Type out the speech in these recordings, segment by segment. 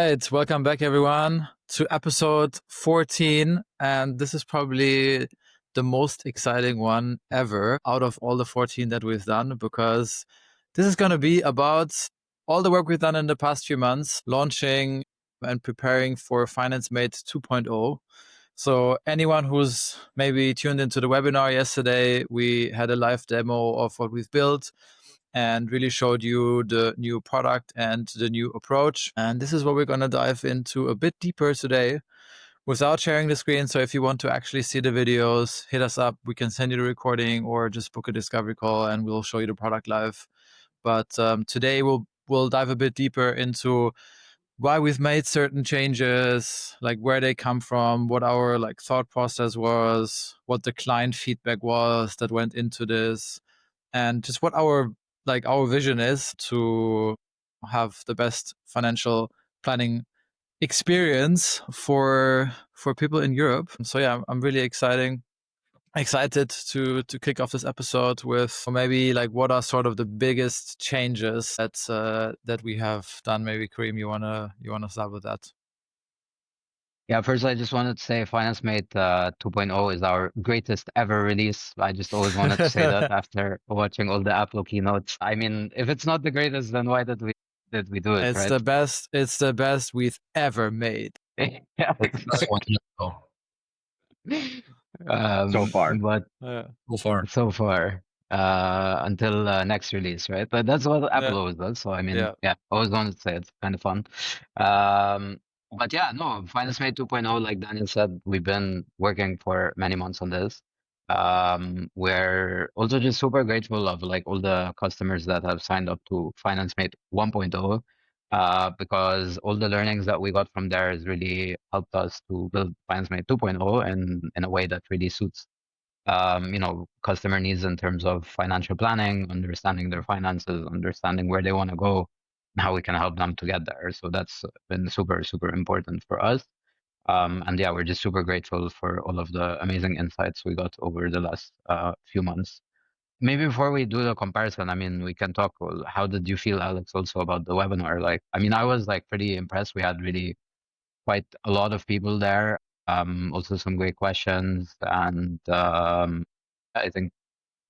right, welcome back everyone to episode 14, and this is probably the most exciting one ever out of all the 14 that we've done, because this is going to be about all the work we've done in the past few months, launching and preparing for FinanceMate 2.0. So anyone who's maybe tuned into the webinar yesterday, we had a live demo of what we've built and really showed you the new product and the new approach. And this is what we're going to dive into a bit deeper today without sharing the screen. So if you want to actually see the videos, hit us up. We can send you the recording or just book a discovery call and we'll show you the product live. But today we'll dive a bit deeper into why we've made certain changes, like where they come from, what our thought process was, what the client feedback was that went into this, and just what our vision is to have the best financial planning experience for people in Europe. So yeah, I'm really excited to kick off this episode with maybe what are sort of the biggest changes that we have done. Maybe Kareem, you wanna start with that? Yeah, first I just wanted to say FinanceMate 2.0 is our greatest ever release. I just always wanted to say that after watching all the Apple keynotes. I mean, if it's not the greatest, then why did we do it, It's right? the best we've ever made. Yeah, exactly. So far. But so far, until next release, right? But that's what Apple always does. So I mean, yeah, always wanted to say it's kind of fun. But yeah, no, FinanceMate 2.0, like Daniel said, we've been working for many months on this. We're also just super grateful of all the customers that have signed up to FinanceMate 1.0, because all the learnings that we got from there has really helped us to build FinanceMate 2.0 and in a way that really suits customer needs in terms of financial planning, understanding their finances, understanding where they want to go, and how we can help them to get there. So that's been super, super important for us. And yeah, we're just super grateful for all of the amazing insights we got over the last few months. Maybe before we do the comparison, I mean, we can talk. How did you feel, Alex, also about the webinar? I mean, I was pretty impressed. We had really quite a lot of people there. Also some great questions, and I think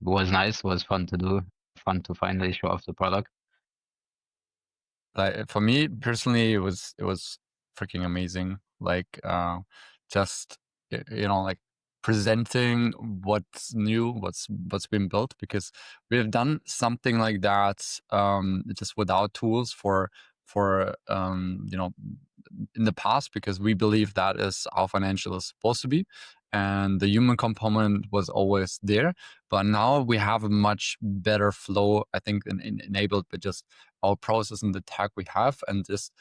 it was nice. It was fun to do. Fun to finally show off the product. For me personally, it was freaking amazing. Just presenting what's new, what's been built, because we have done something like that just without tools for in the past, because we believe that is how financial is supposed to be, and the human component was always there. But now we have a much better flow, I think, enabled by just our process and the tech we have, and just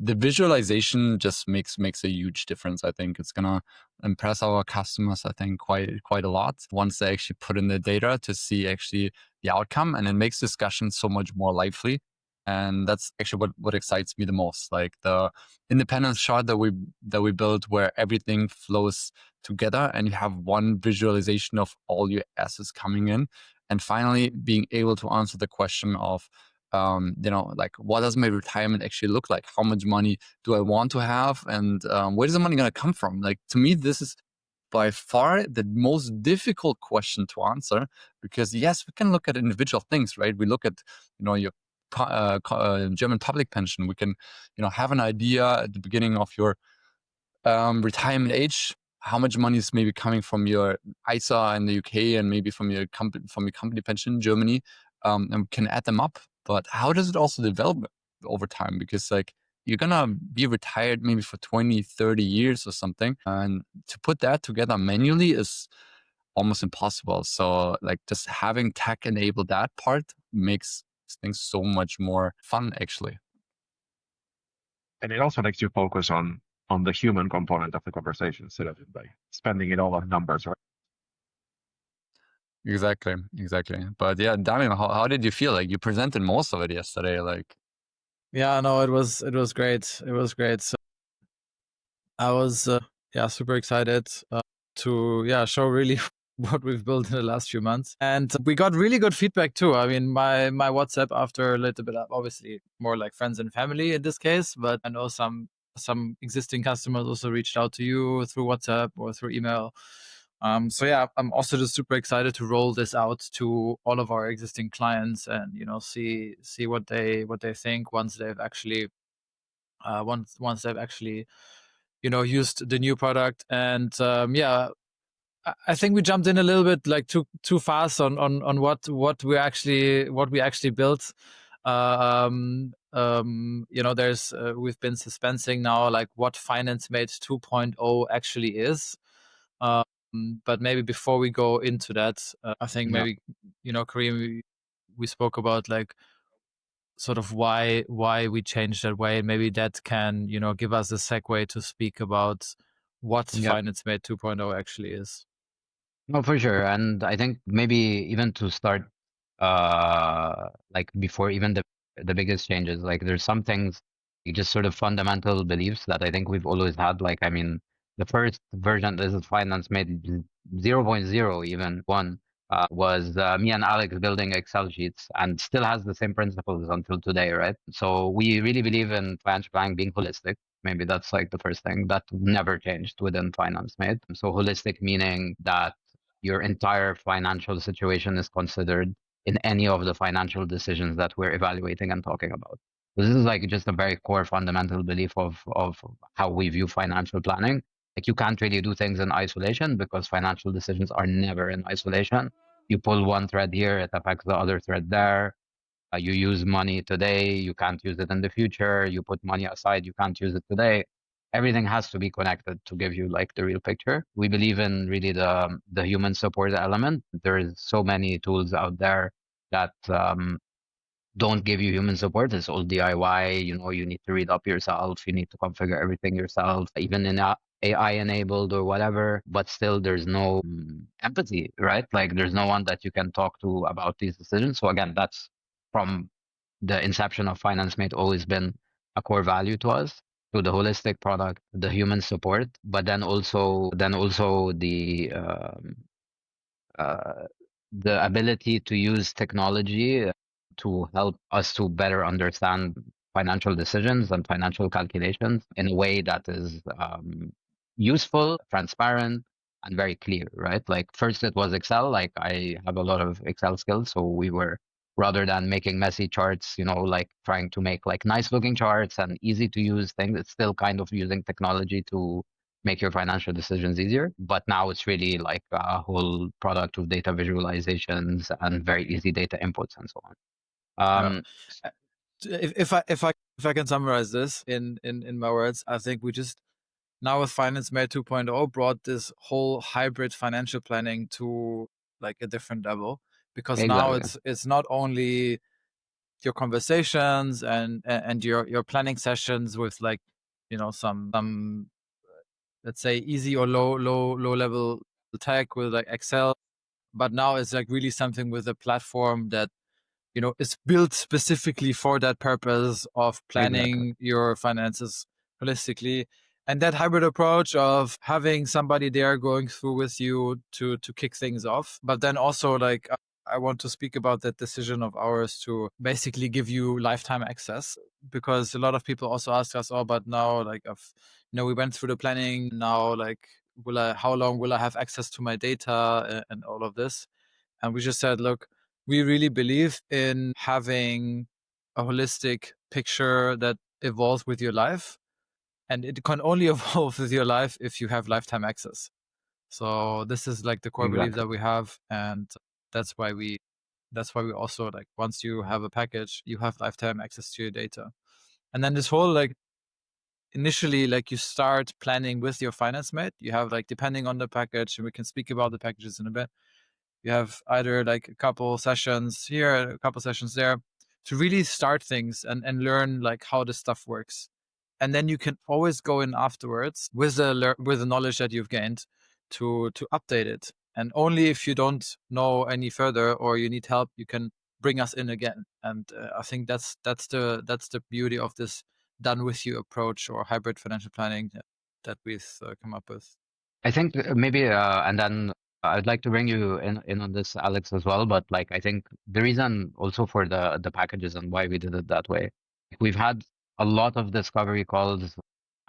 the visualization just makes a huge difference. I think it's gonna impress our customers, I think, quite a lot once they actually put in the data to see actually the outcome, and it makes discussion so much more lively. And that's actually what excites me the most, like the independent chart that we built, where everything flows together and you have one visualization of all your assets coming in, and finally being able to answer the question of what does my retirement actually look like? How much money do I want to have? And where is the money going to come from? To me, this is by far the most difficult question to answer, because yes, we can look at individual things, right? We look at, your German public pension. We can, have an idea at the beginning of your retirement age, how much money is maybe coming from your ISA in the UK and maybe from your company pension in Germany, and we can add them up. But how does it also develop over time? Because you're gonna be retired maybe for 20, 30 years or something, and to put that together manually is almost impossible. So just having tech enable that part makes things so much more fun, actually. And it also makes you focus on the human component of the conversation instead of spending it all on numbers, right? Exactly. But yeah, Daniel, how did you feel? You presented most of it yesterday. Yeah, no, it was great. It was great. So I was super excited to show really what we've built in the last few months. And we got really good feedback too. I mean, my WhatsApp, after a little bit of, obviously more like friends and family in this case, but I know some existing customers also reached out to you through WhatsApp or through email. So yeah, I'm also just super excited to roll this out to all of our existing clients and, you know, see what they think once they've actually once they've actually, you know, used the new product. And yeah, I think we jumped in a little bit like too fast on what we actually built. You know, there's we've been suspensing now like what FinanceMate 2.0 actually is. But maybe before we go into that, I think Yeah. maybe, you know, Kareem, we spoke about like sort of why we changed that way. Maybe that can, you know, give us a segue to speak about what Yep. FinanceMate 2.0 actually is. No, for sure. And I think maybe even to start, like before even the biggest changes, like there's some things, just sort of fundamental beliefs that I think we've always had. Like, I mean, the first version, this is Finance Made 0.0, even one, was me and Alex building Excel sheets, and still has the same principles until today, right? So we really believe in financial planning being holistic. Maybe that's like the first thing that never changed within FinanceMate. So holistic meaning that your entire financial situation is considered in any of the financial decisions that we're evaluating and talking about. This is like just a very core fundamental belief of how we view financial planning. Like you can't really do things in isolation because financial decisions are never in isolation. You pull one thread here, it affects the other thread there. You use money today, you can't use it in the future. You put money aside, you can't use it today. Everything has to be connected to give you like the real picture. We believe in really the human support element. There is so many tools out there that don't give you human support. It's all DIY. You know, you need to read up yourself. You need to configure everything yourself, even in AI enabled or whatever. But still, there's no empathy, right? Like, there's no one that you can talk to about these decisions. So again, that's from the inception of FinanceMate always been a core value to us. To the holistic product, the human support, but then also uh, the ability to use technology to help us to better understand financial decisions and financial calculations in a way that is useful, transparent, and very clear, right? Like first it was Excel, like I have a lot of Excel skills. So we were, rather than making messy charts, you know, like trying to make like nice looking charts and easy to use things, it's still kind of using technology to make your financial decisions easier. But now it's really like a whole product with data visualizations and very easy data inputs and so on. Yeah. If I can summarize this in my words, I think we just now with FinanceMate 2.0 brought this whole hybrid financial planning to like a different level, because now Exactly. it's not only your conversations and your planning sessions with like, you know, some let's say easy or low level tech with like Excel, but now it's like really something with a platform that, you know, is built specifically for that purpose of Exactly. planning your finances holistically. And that hybrid approach of having somebody there going through with you to kick things off, but then also like I want to speak about that decision of ours to basically give you lifetime access, because a lot of people also ask us, oh, but now like you know, we went through the planning, now like how long will I have access to my data and all of this? And we just said, look, we really believe in having a holistic picture that evolves with your life. And it can only evolve with your life if you have lifetime access. So this is like the core belief Exactly. that we have. And that's why we also like, once you have a package, you have lifetime access to your data. And then this whole like, initially, like you start planning with your finance mate, you have like, depending on the package, and we can speak about the packages in a bit, you have either like a couple sessions here, a couple sessions there, to really start things and learn like how this stuff works. And then you can always go in afterwards with the knowledge that you've gained to update it. And only if you don't know any further or you need help, you can bring us in again. And I think that's the beauty of this done with you approach or hybrid financial planning that we've come up with. I think maybe, and then I'd like to bring you in on this, Alex, as well. But like, I think the reason also for the packages and why we did it that way, we've had a lot of discovery calls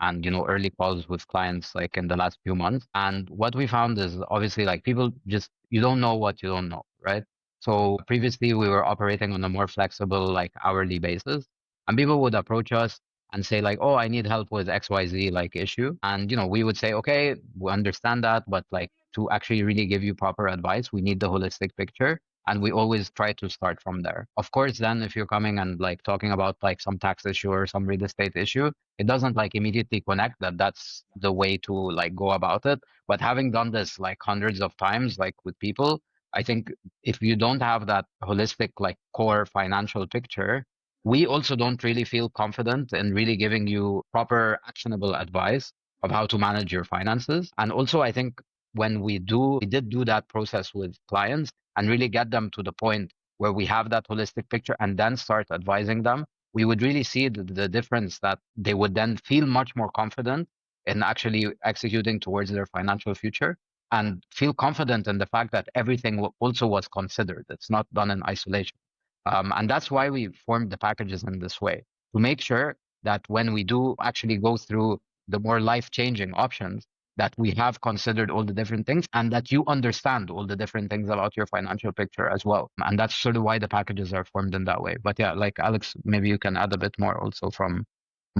and early calls with clients like in the last few months. And what we found is obviously like people just you don't know what you don't know, right? So previously we were operating on a more flexible like hourly basis, and people would approach us and say like, oh, I need help with XYZ like issue. And we would say, okay, we understand that, but like to actually really give you proper advice, we need the holistic picture. And we always try to start from there. Of course, then if you're coming and like talking about like some tax issue or some real estate issue, it doesn't like immediately connect that that's the way to like go about it. But having done this like hundreds of times, like with people, I think if you don't have that holistic like core financial picture, we also don't really feel confident in really giving you proper actionable advice of how to manage your finances. And also, I think when we did do that process with clients and really get them to the point where we have that holistic picture and then start advising them, we would really see the difference that they would then feel much more confident in actually executing towards their financial future and feel confident in the fact that everything also was considered. It's not done in isolation. And that's why we formed the packages in this way, to make sure that when we do actually go through the more life-changing options, that we have considered all the different things and that you understand all the different things about your financial picture as well. And that's sort of why the packages are formed in that way. But yeah, like Alex, maybe you can add a bit more also from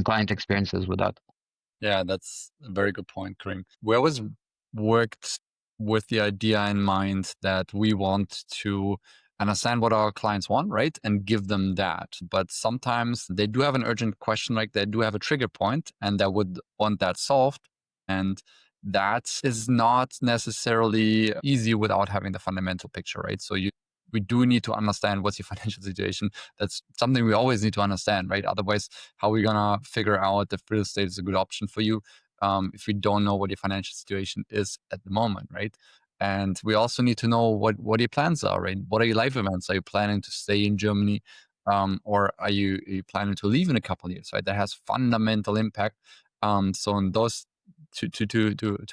client experiences with that. Yeah, that's a very good point, Karim. We always worked with the idea in mind that we want to understand what our clients want, right? And give them that. But sometimes they do have an urgent question, like they do have a trigger point and they would want that solved. And that is not necessarily easy without having the fundamental picture, right? So we do need to understand what's your financial situation. That's something we always need to understand, right? Otherwise, how are we gonna figure out if real estate is a good option for you if we don't know what your financial situation is at the moment, right? And we also need to know what your plans are, right? What are your life events? Are you planning to stay in Germany, or are you planning to leave in a couple of years, right? That has fundamental impact. So in those to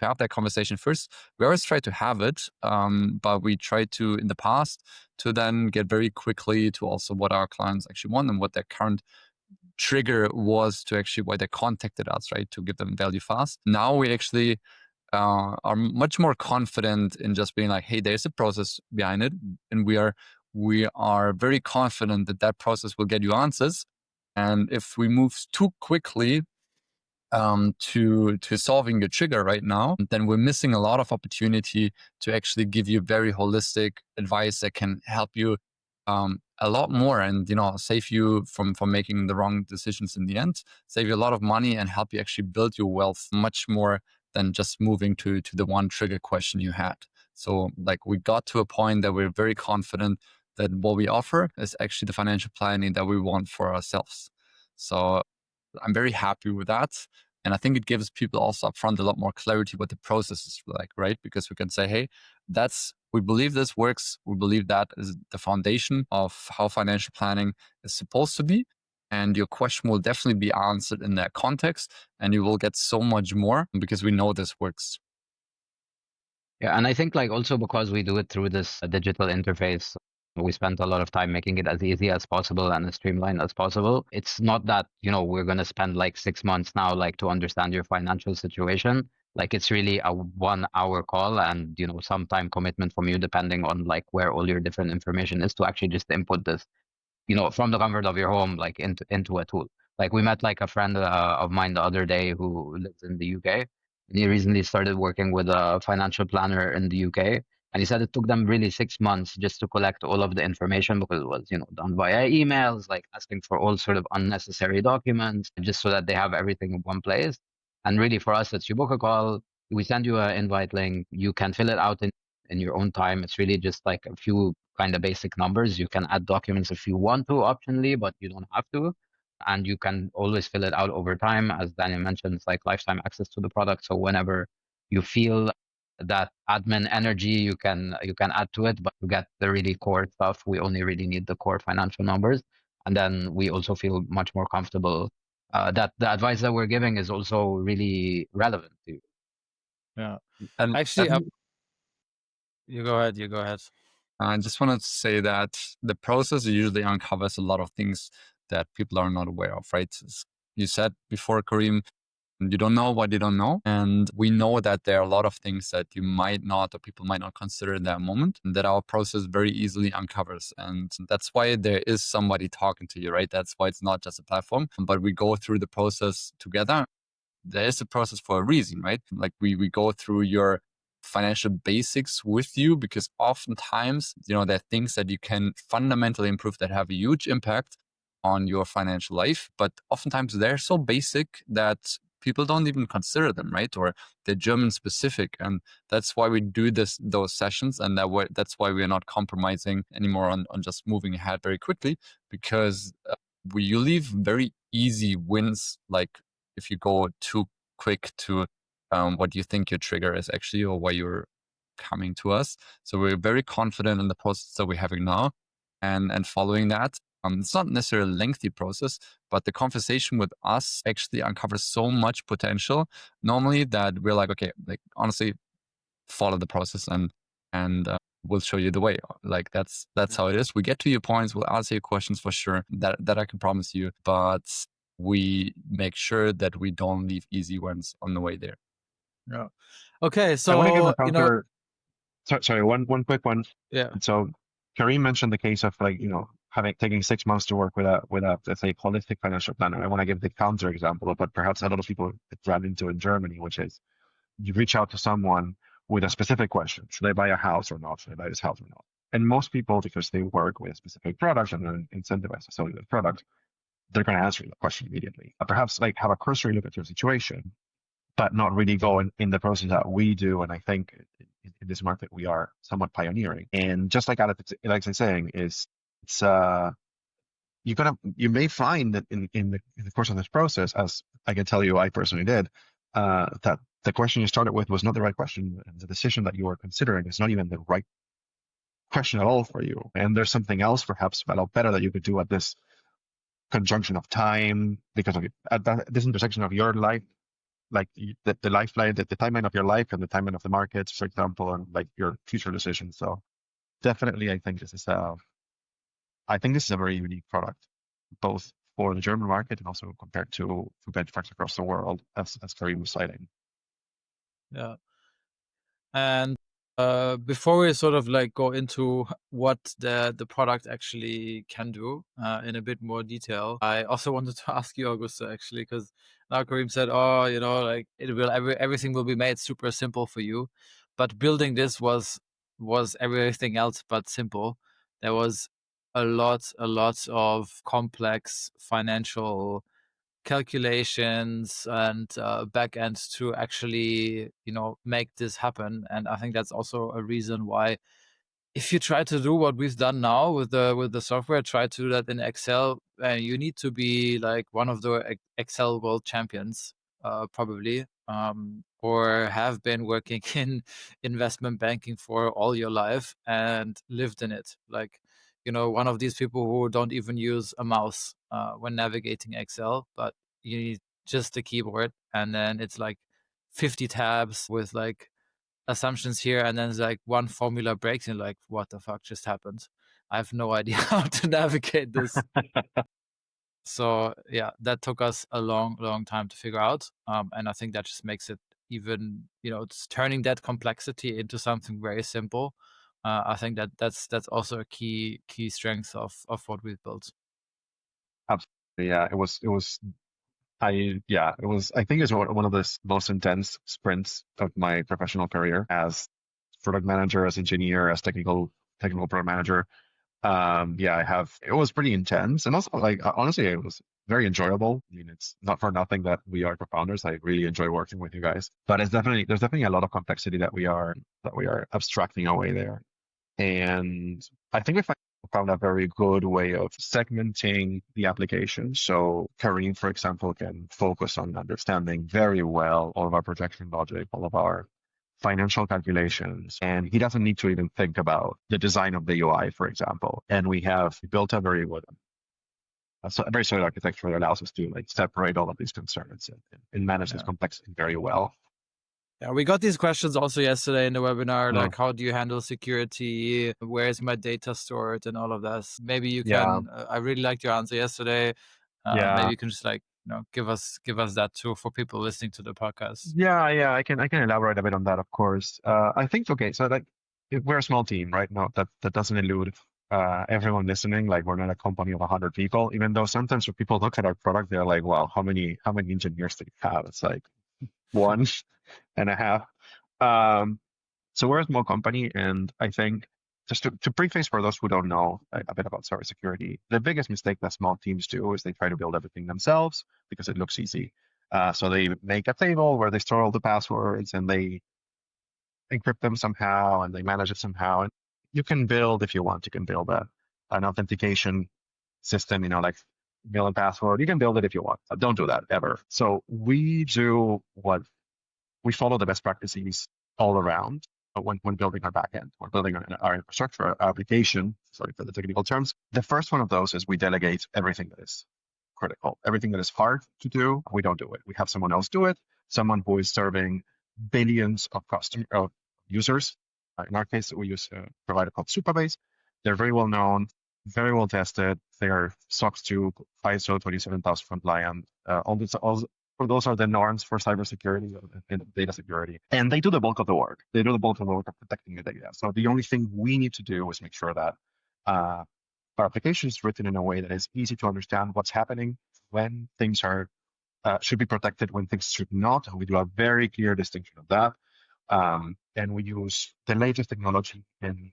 have that conversation first, we always try to have it, but we try to in the past to then get very quickly to also what our clients actually want and what their current trigger was to actually why they contacted us, right? To give them value fast. Now we actually are much more confident in just being like, hey, there's a process behind it, and we are very confident that that process will get you answers. And if we move too quickly to solving your trigger right now, then we're missing a lot of opportunity to actually give you very holistic advice that can help you a lot more, and save you from making the wrong decisions in the end, save you a lot of money, and help you actually build your wealth much more than just moving to the one trigger question you had. So like we got to a point that we're very confident that what we offer is actually the financial planning that we want for ourselves. So I'm very happy with that. And I think it gives people also upfront a lot more clarity what the process is like, right? Because we can say, hey, we believe this works. We believe that is the foundation of how financial planning is supposed to be. And your question will definitely be answered in that context. And you will get so much more because we know this works. Yeah, and I think like also because we do it through this digital interface, we spent a lot of time making it as easy as possible and as streamlined as possible. It's not that, we're going to spend like 6 months now, like to understand your financial situation. Like it's really a 1 hour call and, some time commitment from you, depending on like where all your different information is, to actually just input this from the comfort of your home, like into a tool. Like we met like a friend of mine the other day who lives in the UK, and he recently started working with a financial planner in the UK. And he said it took them really 6 months just to collect all of the information because it was, done via emails, like asking for all sort of unnecessary documents, just so that they have everything in one place. And really for us, it's you book a call, we send you an invite link, you can fill it out in your own time. It's really just like a few kind of basic numbers. You can add documents if you want to optionally, but you don't have to. And you can always fill it out over time. As Daniel mentioned, it's like lifetime access to the product. So whenever you feel that admin energy, you can add to it. But to get the really core stuff, we only really need the core financial numbers. And then we also feel much more comfortable that the advice that we're giving is also really relevant to you. Yeah. And Actually, You go ahead. You go ahead. I just wanted to say that the process usually uncovers a lot of things that people are not aware of, right? You said before, Karim, you don't know what you don't know. And we know that there are a lot of things that you might not, or people might not consider in that moment, and that our process very easily uncovers. And that's why there is somebody talking to you, right? That's why it's not just a platform, but we go through the process together. There is a process for a reason, right? Like we go through your financial basics with you, because oftentimes, there are things that you can fundamentally improve that have a huge impact on your financial life. But oftentimes they're so basic that people don't even consider them, right? Or they're German specific. And that's why we do those sessions. And that's why we're not compromising anymore on just moving ahead very quickly, because you leave very easy wins, like if you go too quick to what you think your trigger is actually, or why you're coming to us. So we're very confident in the process that we're having now, and following that. It's not necessarily a lengthy process, but the conversation with us actually uncovers so much potential normally that we're like, okay, like honestly, follow the process, and we'll show you the way. Like that's how it is. We get to your points. We'll answer your questions for sure. That I can promise you. But we make sure that we don't leave easy ones on the way there. Yeah. Okay. I want to give So, a counter. Sorry, one quick one. yeah. So Karim mentioned the case of taking 6 months to work with a let's say holistic financial planner. I want to give the counter example of what perhaps a lot of people run into in Germany, which is you reach out to someone with a specific question: should I buy a house or not? Should I buy this house or not? And most people, because they work with a specific product and they're incentivized to sell you the product, they're going to answer the question immediately. Perhaps like have a cursory look at your situation, but not really go in the process that we do. And I think in this market we are somewhat pioneering. And just like Alex is saying, it's you may find that in the course of this process, as I can tell you, I personally did, that the question you started with was not the right question. And the decision that you are considering is not even the right question at all for you. And there's something else perhaps a lot better that you could do at this conjunction of time, because of at this intersection of your life, like the lifeline, the timeline of your life and the timeline of the markets, for example, and like your future decisions. So definitely, I think this is a very unique product, both for the German market and also compared to benchmarks across the world. That's very exciting. Yeah. And before we sort of like go into what the product actually can do in a bit more detail, I also wanted to ask you, Augusto, actually, because now Karim said, oh, like everything will be made super simple for you, but building this was everything else but simple. There was a lot of complex financial calculations and back end to actually make this happen. And I think that's also a reason why, if you try to do what we've done now with the software, try to do that in Excel, you need to be like one of the Excel world champions, probably, or have been working in investment banking for all your life and lived in it. Like, one of these people who don't even use a mouse when navigating Excel, but you need just a keyboard, and then it's like 50 tabs with like assumptions here, and then it's like one formula breaks and like, what the fuck just happened? I have no idea how to navigate this. So yeah, that took us a long time to figure out, and I think that just makes it even, it's turning that complexity into something very simple. I think that's also a key strength of what we've built. Absolutely, yeah. It was. I think it's one of the most intense sprints of my professional career as product manager, as engineer, as technical product manager. It was pretty intense, and also like honestly, it was very enjoyable. I mean, it's not for nothing that we are co-founders. I really enjoy working with you guys, but there's definitely a lot of complexity that we are abstracting away there. And I think we found a very good way of segmenting the application. So Karim, for example, can focus on understanding very well all of our projection logic, all of our financial calculations, and he doesn't need to even think about the design of the UI, for example. And we built a very solid architecture that allows us to like separate all of these concerns and manage this complexity very well. Yeah, we got these questions also yesterday in the webinar, No. like how do you handle security? Where is my data stored and all of that? Maybe you Yeah. can, I really liked your answer yesterday. Yeah. Maybe you can just like, give us that too for people listening to the podcast. Yeah, I can elaborate a bit on that, of course. I think okay, so like we're a small team, right? No, that doesn't elude everyone listening. Like we're not a company of 100 people, even though sometimes when people look at our product, they're like, "Wow, how many engineers do you have?" It's like 1.5. So we're a small company, and I think just to preface for those who don't know a bit about cybersecurity, the biggest mistake that small teams do is they try to build everything themselves because it looks easy. So they make a table where they store all the passwords and they encrypt them somehow and they manage it somehow. And you can build, if you want, you can build an authentication system, like email and password. You can build it if you want. Don't do that ever. So we do what we follow the best practices all around when building our backend or building our infrastructure, our application. Sorry for the technical terms. The first one of those is we delegate everything that is critical. Everything that is hard to do, we don't do it. We have someone else do it. Someone who is serving billions of users. In our case, we use a provider called Supabase. They're very well known, very well tested. They are SOC 2, ISO 27000 compliant. Those are the norms for cybersecurity and data security. And they do the bulk of the work. They do the bulk of the work of protecting the data. So the only thing we need to do is make sure that our application is written in a way that is easy to understand what's happening, when things are should be protected, when things should not. And we do a very clear distinction of that. And we use the latest technology in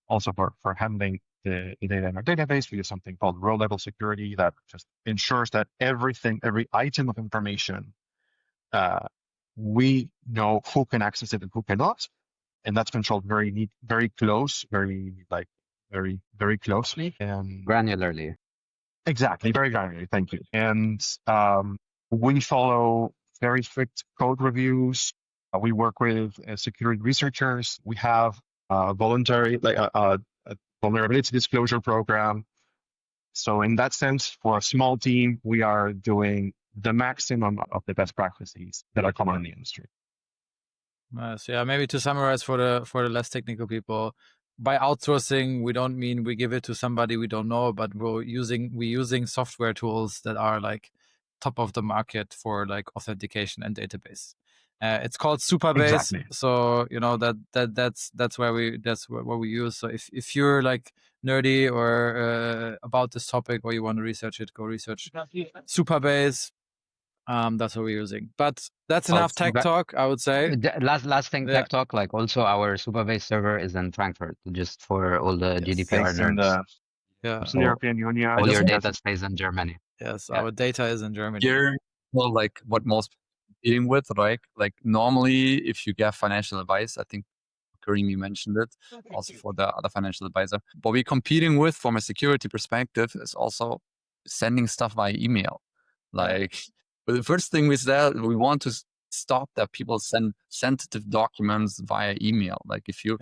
also for handling the data in our database. We use something called row-level security that just ensures that every item of information, we know who can access it and who cannot, and that's controlled very closely and Granularly. Exactly, very granularly. Thank you. And we follow very strict code reviews. We work with security researchers. We have voluntary, like a vulnerability disclosure program. So in that sense, for a small team, we are doing the maximum of the best practices that are common in the industry. Nice. Yeah, maybe to summarize for the less technical people, by outsourcing, we don't mean we give it to somebody we don't know, but we're using software tools that are like top of the market for like authentication and database. It's called Supabase, Exactly. so that's where we use. So if you're like nerdy or about this topic or you want to research it, go research Supabase. That's what we're using. But that's enough tech talk, I would say. Last thing, tech talk. Like also our Supabase server is in Frankfurt, just for all the GDPR nerds. In the European Union. All your data stays in Germany. Yes, our data is in Germany. Here, well, like what most people are dealing with, right? Like normally, if you get financial advice, I think Kareem, you mentioned it, also for the other financial advisor. What we're competing with from a security perspective is also sending stuff via email. Like, but the first thing we said, we want to stop that people send sensitive documents via email. Like if you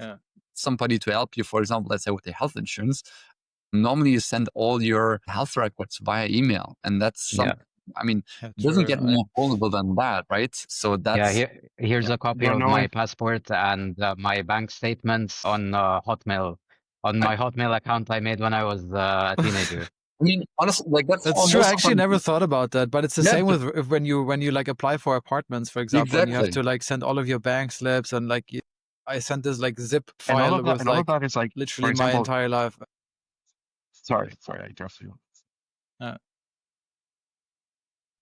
somebody to help you, for example, let's say with the health insurance, normally you send all your health records via email, and that's I mean, it doesn't get more vulnerable than that, right? So that's here's a copy of my passport and my bank statements on Hotmail, on my Hotmail account I made when I was a teenager. I mean, honestly, like that's true. I actually never thought about that, but it's the same with when you like apply for apartments, for example, and you have to like send all of your bank slips and like I sent this like zip file and all with of that is like literally my entire life. Sorry, I interrupted you.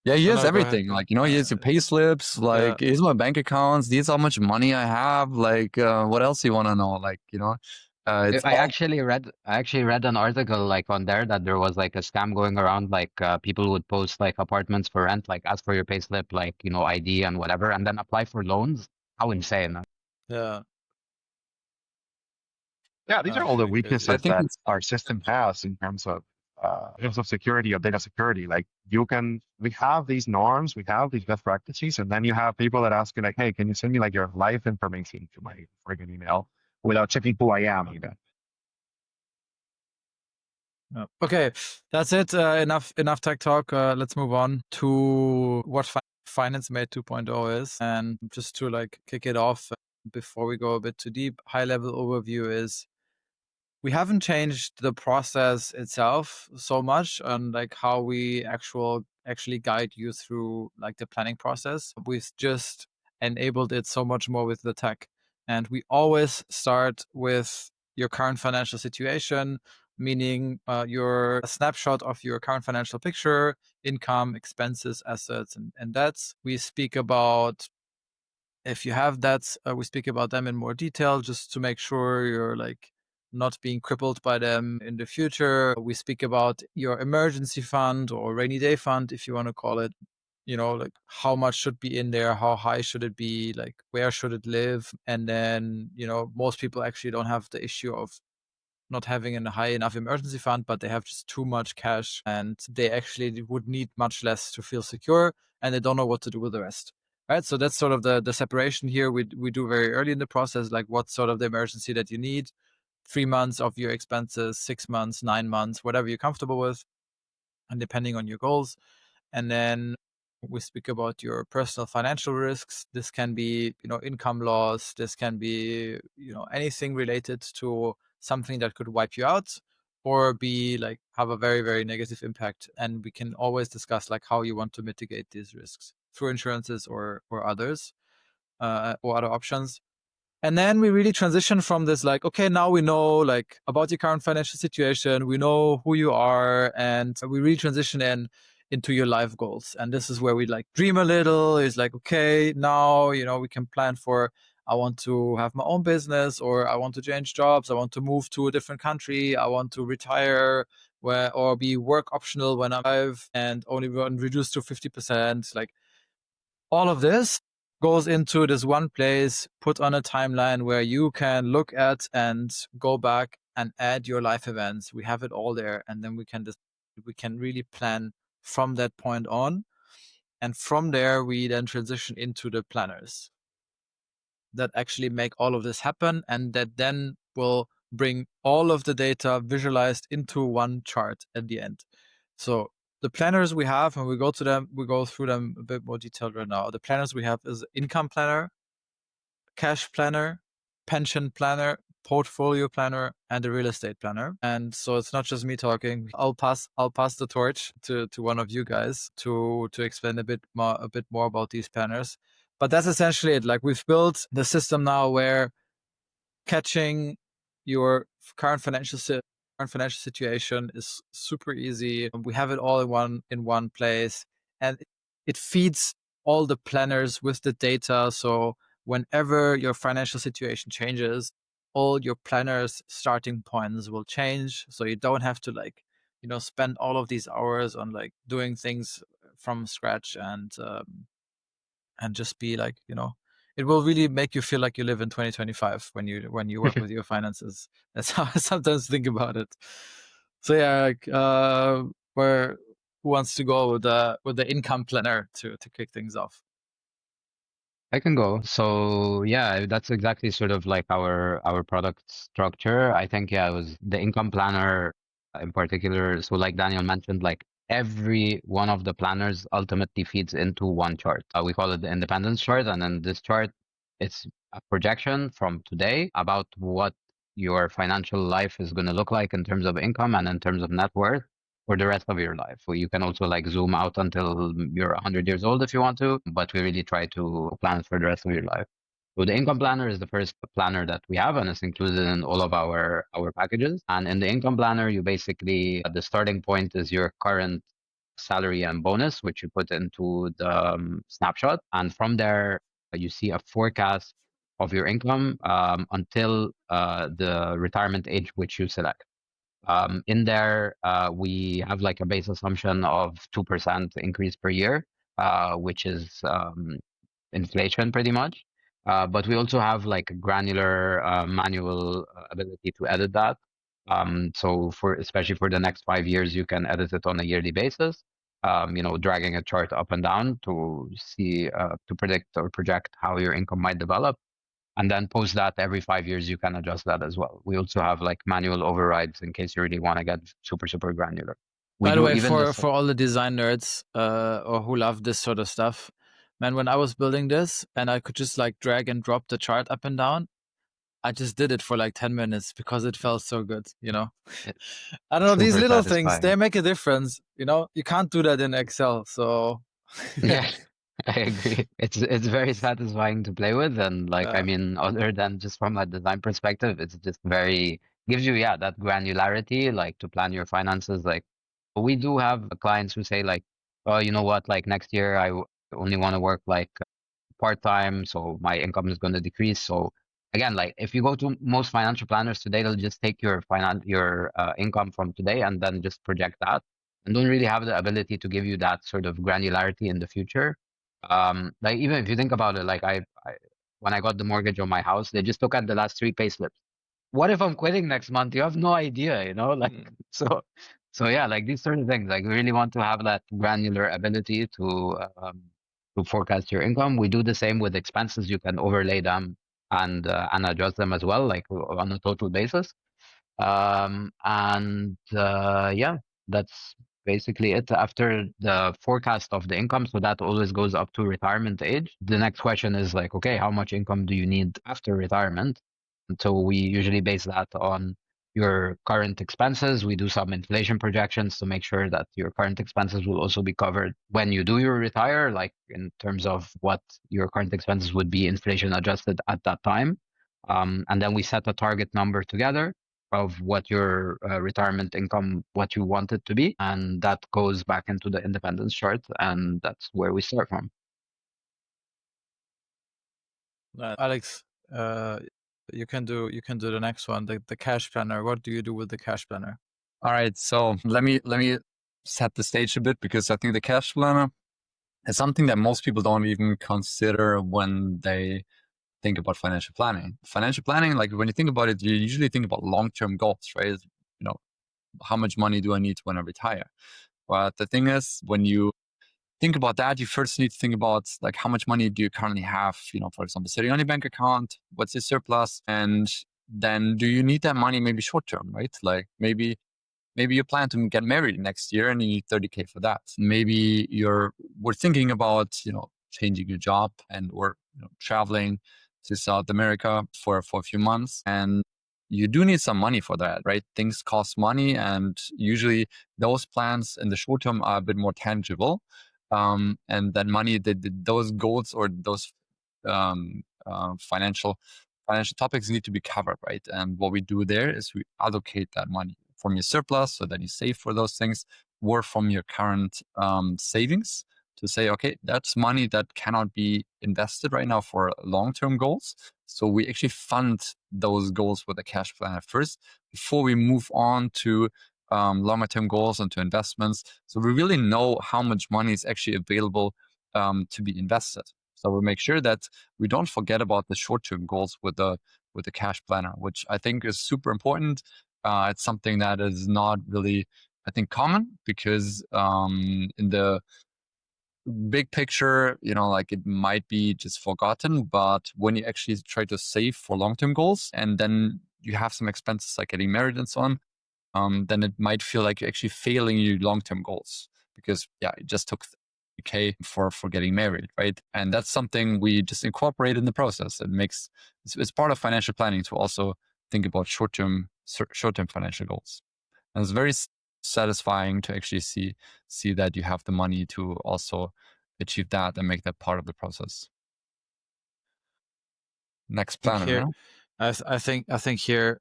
Yeah, he has everything. Like, he has your pay slips, like, here's my bank accounts, these how much money I have, like, what else you want to know? Like, I actually read an article like on there that there was like a scam going around, like people would post like apartments for rent, like ask for your pay slip, like, ID and whatever, and then apply for loans. How insane. Yeah, these are all the weaknesses that our system has in terms of security or data security. Like we have these norms, we have these best practices, and then you have people that ask you like, hey, can you send me like your life information to my friggin' email without checking who I am even? Okay, that's it. Enough tech talk. Let's move on to what FinanceMate 2.0 is. And just to like kick it off before we go a bit too deep, high level overview is we haven't changed the process itself so much on like how we actually guide you through like the planning process. We've just enabled it so much more with the tech. And we always start with your current financial situation, meaning your snapshot of your current financial picture, income, expenses, assets, and debts. We speak about, if you have debts, we speak about them in more detail just to make sure you're like not being crippled by them in the future. We speak about your emergency fund or rainy day fund, if you want to call it, like how much should be in there, how high should it be, like where should it live. And then, most people actually don't have the issue of not having a high enough emergency fund, but they have just too much cash and they actually would need much less to feel secure and they don't know what to do with the rest. Right. So that's sort of the separation here. We do very early in the process, like what's sort of the emergency that you need, 3 months of your expenses, 6 months, 9 months, whatever you're comfortable with, and depending on your goals. And then we speak about your personal financial risks. This can be, income loss. This can be, anything related to something that could wipe you out or be like have a very, very negative impact. And we can always discuss like how you want to mitigate these risks through insurances or others or other options. And then we really transition from this like, okay, now we know like about your current financial situation, we know who you are, and we really transition into your life goals. And this is where we like dream a little. It's like, okay, now, we can plan for, I want to have my own business, or I want to change jobs. I want to move to a different country. I want to retire or be work optional when I'm 5 and only reduce to 50%. Like all of this goes into this one place, put on a timeline where you can look at and go back and add your life events. We have it all there, and then we can really plan from that point on. And from there, we then transition into the planners that actually make all of this happen, and that then will bring all of the data visualized into one chart at the end. So the planners we have, and we go through them a bit more detailed right now. The planners we have is income planner, cash planner, pension planner, portfolio planner, and a real estate planner. And so it's not just me talking. I'll pass the torch to one of you guys to explain a bit more about these planners. But that's essentially it. Like we've built the system now where catching your current financial situation is super easy. We have it all in one place, and it feeds all the planners with the data. So whenever your financial situation changes, all your planners' starting points will change. So you don't have to spend all of these hours on like doing things from scratch and just be like, it will really make you feel like you live in 2025 when you work with your finances. That's how I sometimes think about it. So yeah, like, who wants to go with the income planner to kick things off? I can go. So yeah, that's exactly sort of like our product structure. I think it was the income planner in particular. So like Daniel mentioned, like every one of the planners ultimately feeds into one chart. We call it the independence chart, and then this chart, it's a projection from today about what your financial life is going to look like in terms of income and in terms of net worth for the rest of your life. So you can also like zoom out until you're 100 years old if you want to, but we really try to plan for the rest of your life. So the income planner is the first planner that we have, and it's included in all of our packages. And in the income planner, you basically, the starting point is your current salary and bonus, which you put into the snapshot. And from there, you see a forecast of your income until the retirement age, which you select. In there, we have like a base assumption of 2% increase per year, which is inflation pretty much. But we also have like a granular manual ability to edit that. So especially for the next 5 years, you can edit it on a yearly basis. Dragging a chart up and down to see to predict or project how your income might develop. And then post that every 5 years, you can adjust that as well. We also have like manual overrides in case you really want to get super, super granular. By the way, for all the design nerds or who love this sort of stuff, man, when I was building this and I could just like drag and drop the chart up and down, I just did it for like 10 minutes because it felt so good, you know? It- I don't know, these Super little things, satisfying. they make a difference, you know? You can't do that in Excel, so Yeah, I agree. It's very satisfying to play with, and like I yeah. mean, other than just from a design perspective, it's just very gives you, yeah, that granularity, like to plan your finances. Like we do have clients who say like, oh, you know what, like next year only want to work like part-time, so my income is going to decrease. So again, like if you go to most financial planners today, they'll just take your income from today and then just project that, and don't really have the ability to give you that sort of granularity in the future. Like even if you think about it, like I when I got the mortgage on my house, they just look at the last three pay slips. What if I'm quitting next month? You have no idea, you know, like so. So yeah, like these sort of things, like we really want to have that granular ability to forecast your income. We do the same with expenses. You can overlay them and adjust them as well, like on a total basis. Yeah, that's basically it. After the forecast of the income, so that always goes up to retirement age. The next question is like, okay, how much income do you need after retirement? And so we usually base that on your current expenses. We do some inflation projections to make sure that your current expenses will also be covered when you do your retire, like in terms of what your current expenses would be inflation adjusted at that time. And then we set a target number together of what your retirement income, what you want it to be, and that goes back into the independence chart, and that's where we start from. Alex, you can do the next one, the cash planner. What do you do with the cash planner? All right, so let me set the stage a bit, because I think the cash planner is something that most people don't even consider when they think about financial planning. Financial planning, like when you think about it, you usually think about long-term goals, right? You know, how much money do I need when I retire? But the thing is, when you think about that, you first need to think about like how much money do you currently have, you know, for example, sitting on your bank account, what's your surplus, and then do you need that money maybe short term, right? Like maybe you plan to get married next year and you need 30K for that. Maybe we're thinking about, you know, changing your job and or traveling to South America for a few months, and you do need some money for that, right? Things cost money, and usually those plans in the short term are a bit more tangible. And then money, those goals or those financial topics need to be covered, right? And what we do there is we allocate that money from your surplus, so that you save for those things, or from your current savings, to say, okay, that's money that cannot be invested right now for long-term goals. So we actually fund those goals with a cash planner first before we move on to longer-term goals and to investments. So we really know how much money is actually available to be invested. So we make sure that we don't forget about the short-term goals with the cash planner, which I think is super important. It's something that is not really, I think, common, because in the big picture, you know, like it might be just forgotten. But when you actually try to save for long-term goals, and then you have some expenses like getting married and so on, then it might feel like you're actually failing your long-term goals, because yeah, it just took K for getting married, right? And that's something we just incorporate in the process. It's part of financial planning to also think about short-term financial goals. And it's very satisfying to actually see that you have the money to also achieve that and make that part of the process. Next planner, Here, no? I think here,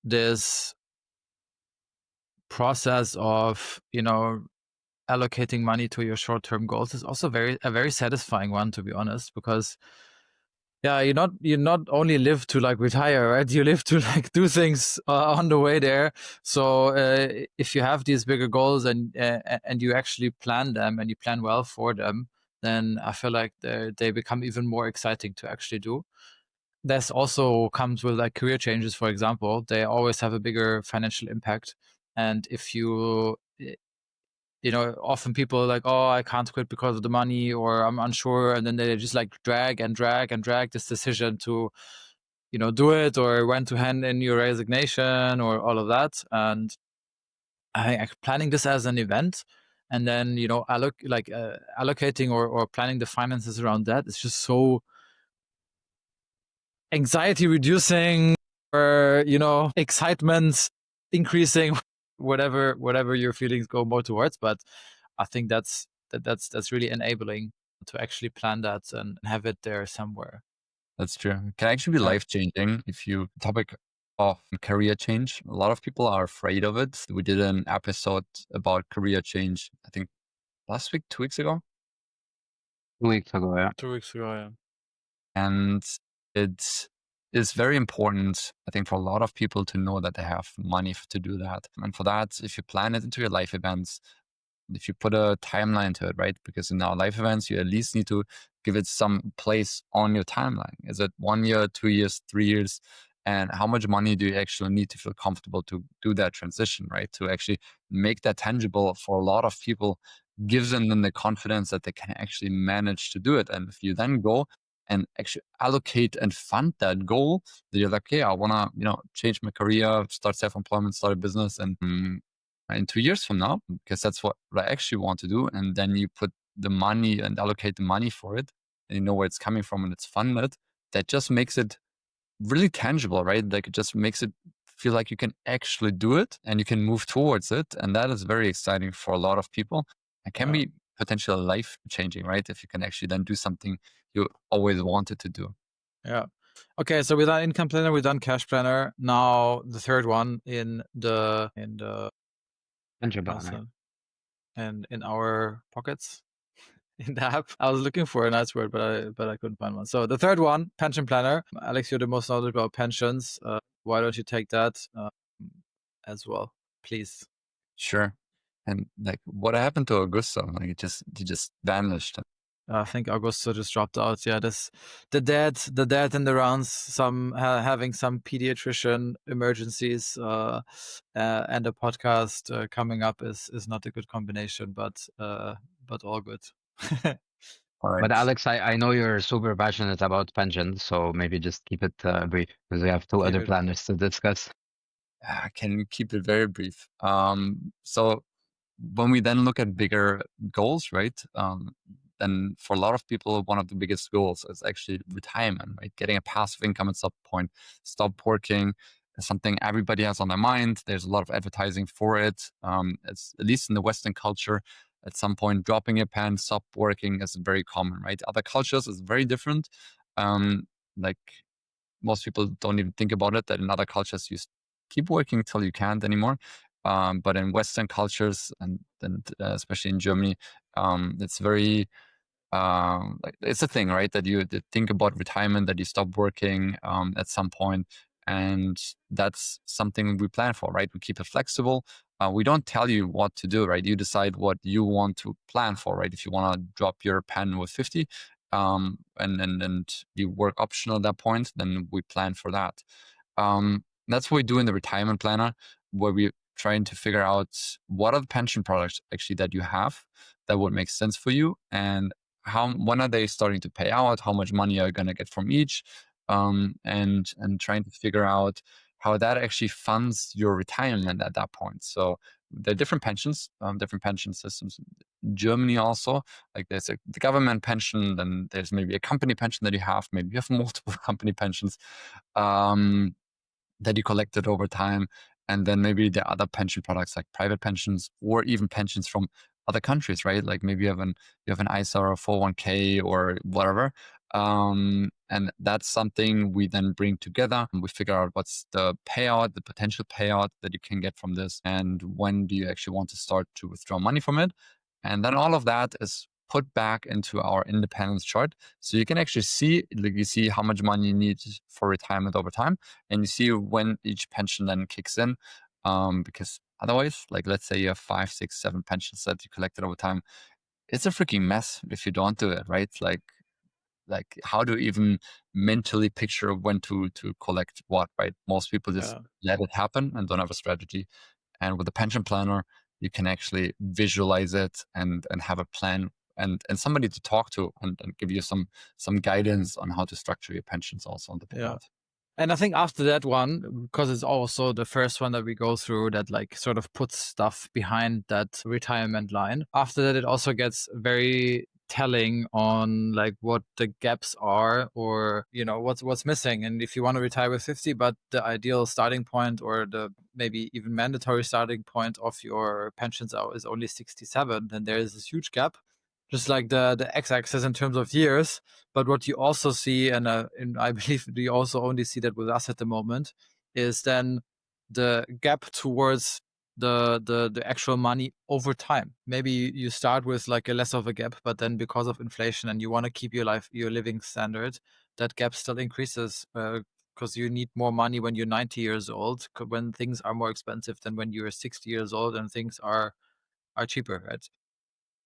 this process of, you know, allocating money to your short-term goals is also a very satisfying one, to be honest, because yeah, you not only live to like retire, right? You live to like do things on the way there. So if you have these bigger goals and you actually plan them and you plan well for them, then I feel like they become even more exciting to actually do. This also comes with like career changes, for example. They always have a bigger financial impact. And if you know, often people are like, oh, I can't quit because of the money, or I'm unsure. And then they just like drag this decision to, you know, do it, or when to hand in your resignation or all of that. And planning this as an event and then allocating or planning the finances around that is just so anxiety reducing, or excitement increasing, whatever your feelings go more towards. But I think that's really enabling to actually plan that and have it there somewhere. That's true. It can actually be Yeah. life-changing if you topic of career change. A lot of people are afraid of it. We did an episode about career change, I think last week, 2 weeks ago. 2 weeks ago, yeah. 2 weeks ago, yeah. And it is very important, I think, for a lot of people to know that they have money to do that. And for that, if you plan it into your life events, if you put a timeline to it, right? Because in our life events, you at least need to give it some place on your timeline. Is it 1 year, 2 years, 3 years? And how much money do you actually need to feel comfortable to do that transition, right? To actually make that tangible for a lot of people, gives them then the confidence that they can actually manage to do it. And if you then go and actually allocate and fund that goal, that you're like, okay, I want to, change my career, start self-employment, start a business, and in 2 years from now, because that's what I actually want to do. And then you put the money and allocate the money for it, and you know where it's coming from and it's funded. That just makes it really tangible, right? Like it just makes it feel like you can actually do it and you can move towards it. And that is very exciting for a lot of people. It can be potentially life changing, right? If you can actually then do something you always wanted to do. Yeah. Okay, so we've done income planner, we've done cash planner. Now the third one in the Pension planner. and in our pockets in the app. I was looking for a nice word, but I couldn't find one. So the third one, pension planner. Alex, you're the most knowledgeable about pensions. Why don't you take that as well, please? Sure. And like, what happened to Augusto? Like, he just vanished. I think Augusto just dropped out. Yeah, the dad in the rounds, some having some pediatrician emergencies, and a podcast coming up is not a good combination, but all good. All right. But Alex, I know you're super passionate about pensions, so maybe just keep it brief because we have two other planners to discuss. I can keep it very brief. So when we then look at bigger goals, right? Then for a lot of people, one of the biggest goals is actually retirement, right? Getting a passive income at some point, stop working is something everybody has on their mind. There's a lot of advertising for it. It's at least in the Western culture, at some point, dropping your pen, stop working is very common, right? Other cultures is very different. Like most people don't even think about it, that in other cultures you keep working till you can't anymore. But in Western cultures and especially in Germany, it's very like it's a thing, right? That you think about retirement, that you stop working at some point, and that's something we plan for, right? We keep it flexible. We don't tell you what to do, right? You decide what you want to plan for, right? If you want to drop your pen with 50, and you work optional at that point, then we plan for that. That's what we do in the retirement planner, where we trying to figure out what are the pension products actually that you have that would make sense for you, and when are they starting to pay out, how much money are you going to get from each, and trying to figure out how that actually funds your retirement at that point. So there are different pensions, different pension systems. In Germany also, like there's the government pension, then there's maybe a company pension that you have, maybe you have multiple company pensions that you collected over time. And then maybe the other pension products like private pensions or even pensions from other countries, right? Like maybe you have an ISA or a 401k or whatever. And that's something we then bring together. We figure out what's the payout, the potential payout that you can get from this, and when do you actually want to start to withdraw money from it. And then all of that is put back into our independence chart. So you can actually see, like you see how much money you need for retirement over time, and you see when each pension then kicks in. Because otherwise, like let's say you have 5, 6, 7 pensions that you collected over time, it's a freaking mess if you don't do it, right? Like how to even mentally picture when to collect what, right? Most people just let it happen and don't have a strategy. And with a pension planner, you can actually visualize it and have a plan and somebody to talk to and give you some guidance on how to structure your pensions also on the payout. And I think after that one, because it's also the first one that we go through that like sort of puts stuff behind that retirement line. After that, it also gets very telling on like what the gaps are, or what's missing. And if you want to retire with 50, but the ideal starting point, or the maybe even mandatory starting point of your pensions is only 67, then there is this huge gap, just like the x-axis in terms of years. But what you also see, and I believe you also only see that with us at the moment, is then the gap towards the actual money over time. Maybe you start with like a less of a gap, but then because of inflation and you want to keep your living standard, that gap still increases, because you need more money when you're 90 years old, when things are more expensive than when you're 60 years old and things are cheaper, right?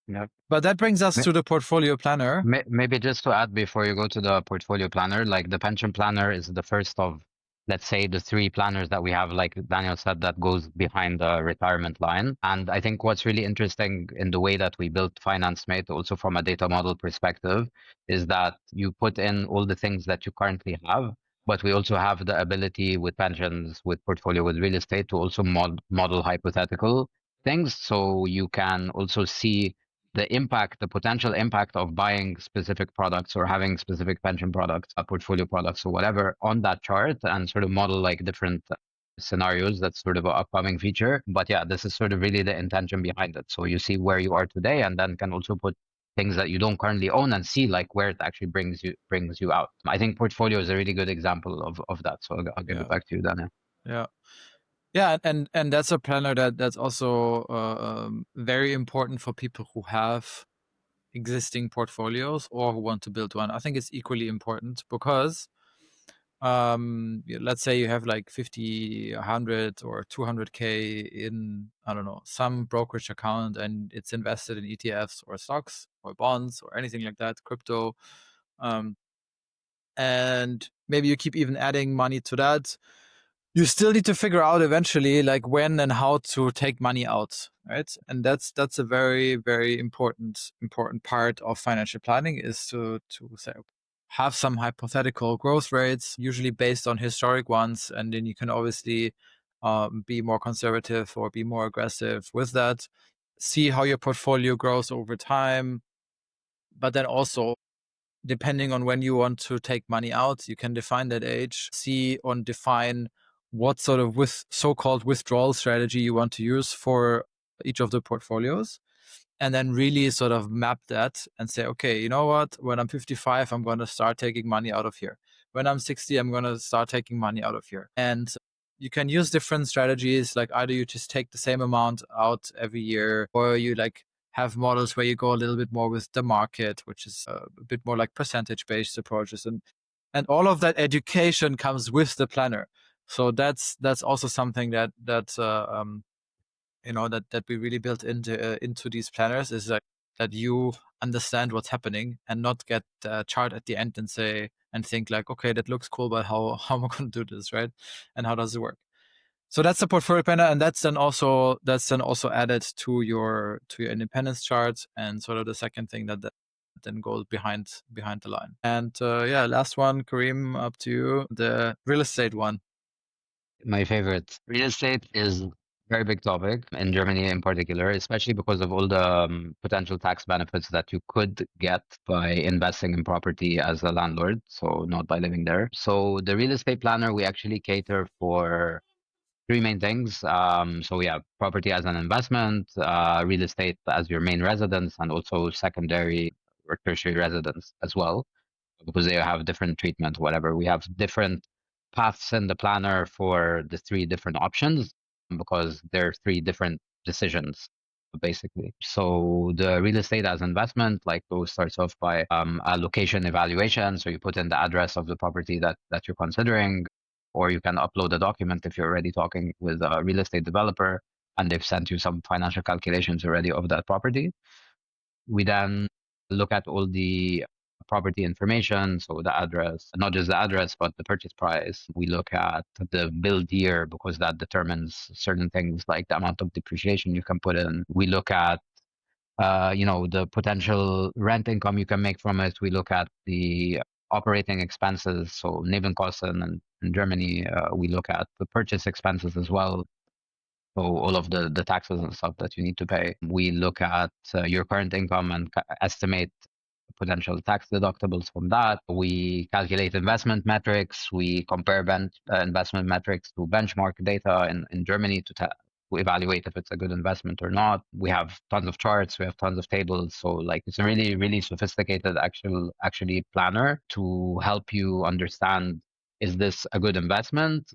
Yeah. But that brings us to the portfolio planner. Maybe just to add before you go to the portfolio planner, like the pension planner is the first of, let's say, the three planners that we have, like Daniel said, that goes behind the retirement line. And I think what's really interesting in the way that we built FinanceMate, also from a data model perspective, is that you put in all the things that you currently have, but we also have the ability with pensions, with portfolio, with real estate to also model hypothetical things. So you can also see the impact, the potential impact of buying specific products or having specific pension products, portfolio products or whatever on that chart, and sort of model like different scenarios. That's sort of an upcoming feature. But yeah, this is sort of really the intention behind it. So you see where you are today, and then can also put things that you don't currently own and see like where it actually brings you out. I think portfolio is a really good example of that. So I'll give it back to you, Daniel. Yeah, and that's a planner that's also very important for people who have existing portfolios or who want to build one. I think it's equally important because let's say you have like 50, 100 or 200K in, I don't know, some brokerage account, and it's invested in ETFs or stocks or bonds or anything like that, crypto. And maybe you keep even adding money to that. You still need to figure out eventually like when and how to take money out, right? And that's a very, very important part of financial planning, is to say, have some hypothetical growth rates, usually based on historic ones, and then you can obviously be more conservative or be more aggressive with that. See how your portfolio grows over time, but then also, depending on when you want to take money out, you can define that age, define what sort of so-called withdrawal strategy you want to use for each of the portfolios, and then really sort of map that and say, okay, you know what, when I'm 55, I'm going to start taking money out of here. When I'm 60, I'm going to start taking money out of here. And you can use different strategies, like either you just take the same amount out every year, or you like have models where you go a little bit more with the market, which is a bit more like percentage-based approaches. And all of that education comes with the planner. So that's also something that we really built into these planners, is that you understand what's happening and not get a chart at the end and think like, okay, that looks cool, but how am I going to do this, right? And how does it work? So that's the portfolio planner, and that's then also added to your independence chart, and sort of the second thing that then goes behind the line. And last one, Kareem, up to you, the real estate one. My favorite. Real estate is a very big topic in Germany in particular, especially because of all the potential tax benefits that you could get by investing in property as a landlord, so not by living there. So the real estate planner, we actually cater for three main things. So yeah, property as an investment, real estate as your main residence, and also secondary or tertiary residence as well, because they have different treatment, whatever. We have different paths in the planner for the three different options, because there are three different decisions, basically. So the real estate as investment, like those starts off by a location evaluation. So you put in the address of the property that you're considering, or you can upload a document if you're already talking with a real estate developer and they've sent you some financial calculations already of that property. We then look at all the property information, so the address, not just the address, but the purchase price. We look at the build year, because that determines certain things like the amount of depreciation you can put in. We look at the potential rent income you can make from it. We look at the operating expenses, so Nebenkosten, and in Germany, we look at the purchase expenses as well. So all of the taxes and stuff that you need to pay. We look at your current income and estimate potential tax deductibles from that. We calculate investment metrics. We compare investment metrics to benchmark data in Germany to evaluate if it's a good investment or not. We have tons of charts. We have tons of tables. So like it's a really, really sophisticated actually planner to help you understand, is this a good investment?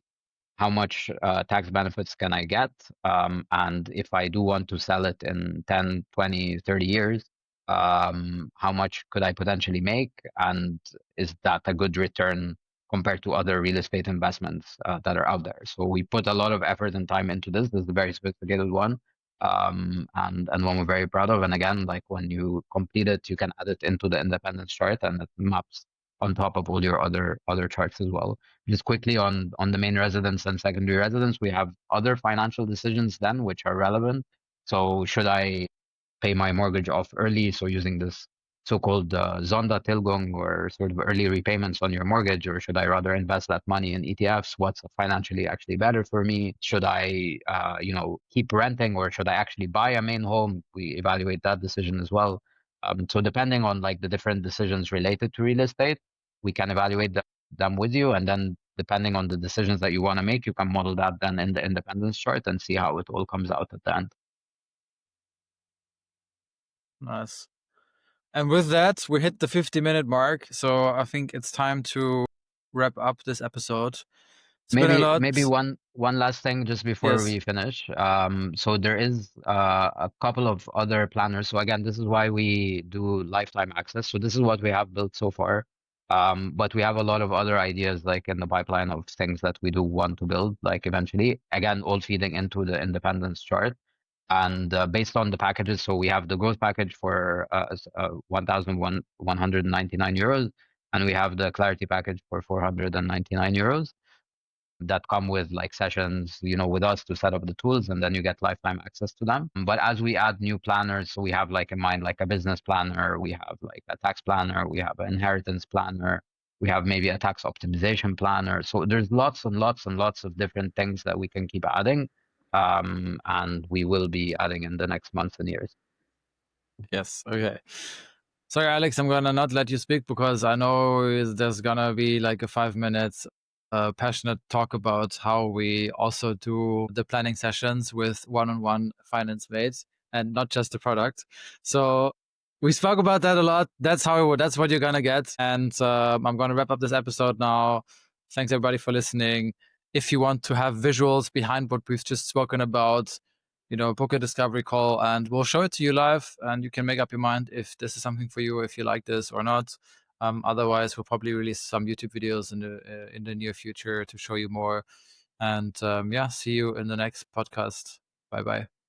How much tax benefits can I get? And if I do want to sell it in 10, 20, 30 years, how much could I potentially make? And is that a good return compared to other real estate investments that are out there? So we put a lot of effort and time into this. This is a very sophisticated one. And one we're very proud of. And again, like when you complete it, you can add it into the independence chart and it maps on top of all your other charts as well. Just quickly on the main residence and secondary residence, we have other financial decisions then which are relevant. So should I pay my mortgage off early? So using this so-called Sondertilgung, or sort of early repayments on your mortgage, or should I rather invest that money in ETFs? What's financially actually better for me? Should I, keep renting, or should I actually buy a main home? We evaluate that decision as well. So depending on like the different decisions related to real estate, we can evaluate them with you, and then depending on the decisions that you want to make, you can model that then in the independence chart and see how it all comes out at the end. Nice. And with that, we hit the 50-minute mark. So I think it's time to wrap up this episode. It's been a lot. Maybe one last thing just before Yes. we finish. So there is a couple of other planners. So again, this is why we do lifetime access. So this is what we have built so far. But we have a lot of other ideas like in the pipeline of things that we do want to build, like eventually, again, all feeding into the independence chart. And based on the packages, so we have the growth package for 1,199 euros, and we have the clarity package for 499 euros that come with like sessions, with us to set up the tools, and then you get lifetime access to them. But as we add new planners, so we have like in mind, like a business planner, we have like a tax planner, we have an inheritance planner, we have maybe a tax optimization planner. So there's lots and lots and lots of different things that we can keep adding. And we will be adding in the next months and years. Yes. Okay. Sorry, Alex, I'm gonna not let you speak because I know there's gonna be like a 5 minutes passionate talk about how we also do the planning sessions with one-on-one FinanceMate and not just the product. So we spoke about that a lot. That's what you're gonna get. And I'm gonna wrap up this episode now. Thanks everybody for listening. If you want to have visuals behind what we've just spoken about, book a discovery call and we'll show it to you live, and you can make up your mind if this is something for you, if you like this or not. Otherwise, we'll probably release some YouTube videos in the near future to show you more. And see you in the next podcast. Bye bye.